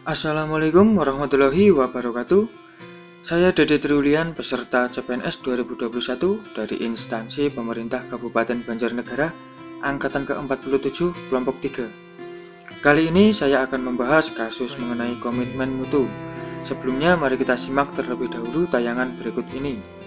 Assalamualaikum warahmatullahi wabarakatuh. Saya Dede Triulian, peserta CPNS 2021 dari instansi pemerintah Kabupaten Banjarnegara, Angkatan ke-47, Kelompok 3. Kali ini saya akan membahas kasus mengenai komitmen mutu. Sebelumnya, mari kita simak terlebih dahulu tayangan berikut ini.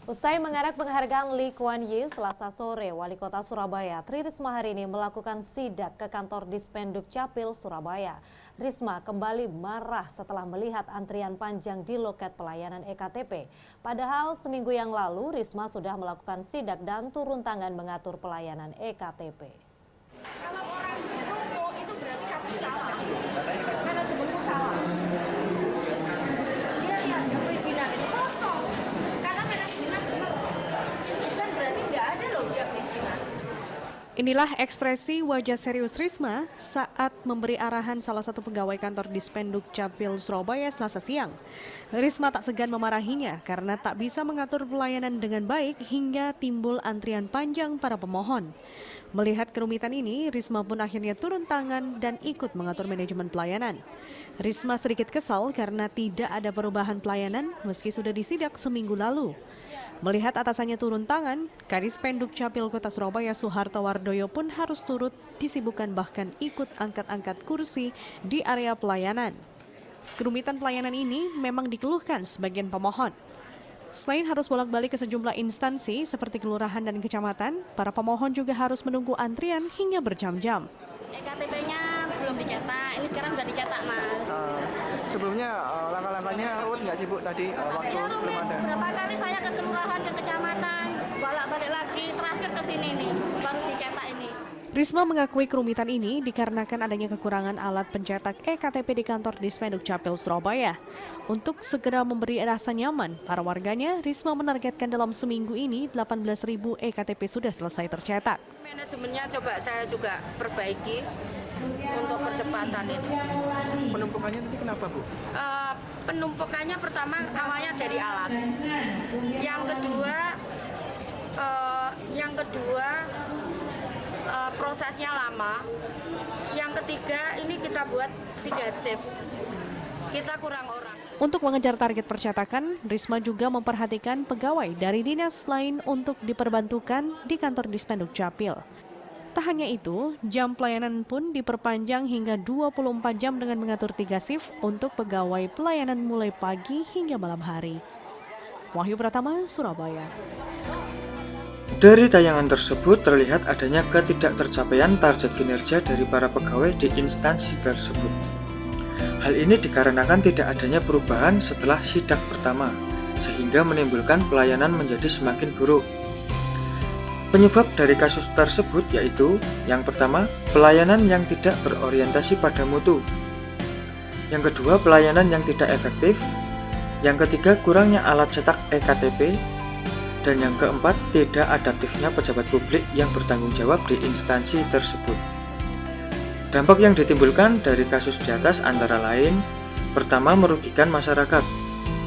Usai mengarak penghargaan Lee Kuan Yew Selasa sore, Wali Kota Surabaya Tri Risma hari ini melakukan sidak ke kantor Dispenduk Capil Surabaya. Risma kembali marah setelah melihat antrian panjang di loket pelayanan EKTP. Padahal seminggu yang lalu Risma sudah melakukan sidak dan turun tangan mengatur pelayanan EKTP. Kalau orang nunggu itu berarti kamu salah, manajemenmu salah. Dia lihat ya perizinan itu kosong, karena manajemen benar. Kan berarti nggak ada loh dia perizinan. Inilah ekspresi wajah serius Risma saat memberi arahan salah satu pegawai kantor Dispenduk Capil Surabaya Selasa siang. Risma tak segan memarahinya karena tak bisa mengatur pelayanan dengan baik hingga timbul antrian panjang para pemohon. Melihat kerumitan ini, Risma pun akhirnya turun tangan dan ikut mengatur manajemen pelayanan. Risma sedikit kesal karena tidak ada perubahan pelayanan meski sudah disidak seminggu lalu. Melihat atasannya turun tangan, Kadis Penduk Capil Kota Surabaya Soeharto Wardoyo pun harus turut disibukkan bahkan ikut angkat-angkat kursi di area pelayanan. Kerumitan pelayanan ini memang dikeluhkan sebagian pemohon. Selain harus bolak-balik ke sejumlah instansi seperti kelurahan dan kecamatan, para pemohon juga harus menunggu antrian hingga berjam-jam. EKTP-nya belum dicetak, ini sekarang sudah dicetak, Mas. Sebelumnya langkah-langkahnya ruwet nggak sih Bu tadi waktu Ya sebelum rumit, ada? berapa kali saya ke kelurahan, ke kecamatan, bolak-balik lagi, terakhir ke sini nih, baru dicetak ini. Risma mengakui kerumitan ini dikarenakan adanya kekurangan alat pencetak EKTP di kantor Dispenduk Capil Surabaya. Untuk segera memberi rasa nyaman para warganya, Risma menargetkan dalam seminggu ini 18.000 EKTP sudah selesai tercetak. Manajemennya coba saya juga perbaiki untuk percepatan itu. Penumpukannya nanti kenapa Bu? Penumpukannya pertama awalnya dari alat. Yang kedua prosesnya lama. Yang ketiga ini kita buat 3 shift. Kita kurang orang. Untuk mengejar target percetakan, Risma juga memperhatikan pegawai dari dinas lain untuk diperbantukan di kantor Dispenduk Capil. Tak hanya itu, jam pelayanan pun diperpanjang hingga 24 jam dengan mengatur 3 shift untuk pegawai pelayanan mulai pagi hingga malam hari. Wahyu Pratama, Surabaya. Dari tayangan tersebut terlihat adanya ketidaktercapaian target kinerja dari para pegawai di instansi tersebut. Hal ini dikarenakan tidak adanya perubahan setelah sidak pertama, sehingga menimbulkan pelayanan menjadi semakin buruk. Penyebab dari kasus tersebut yaitu, yang pertama, pelayanan yang tidak berorientasi pada mutu. Yang kedua, pelayanan yang tidak efektif. Yang ketiga, kurangnya alat cetak EKTP. Dan yang keempat, tidak adaptifnya pejabat publik yang bertanggung jawab di instansi tersebut. Dampak yang ditimbulkan dari kasus di atas antara lain, pertama merugikan masyarakat,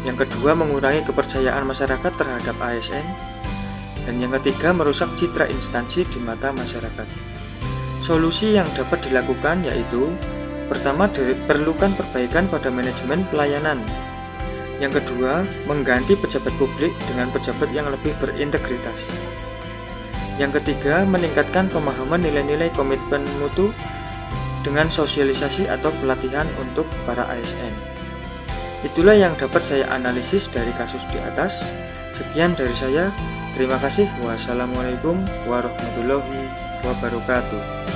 yang kedua mengurangi kepercayaan masyarakat terhadap ASN, dan yang ketiga merusak citra instansi di mata masyarakat. Solusi yang dapat dilakukan yaitu, pertama diperlukan perbaikan pada manajemen pelayanan. Yang kedua, mengganti pejabat publik dengan pejabat yang lebih berintegritas. Yang ketiga, meningkatkan pemahaman nilai-nilai komitmen mutu dengan sosialisasi atau pelatihan untuk para ASN. Itulah yang dapat saya analisis dari kasus di atas. Sekian dari saya. Terima kasih. Wassalamualaikum warahmatullahi wabarakatuh.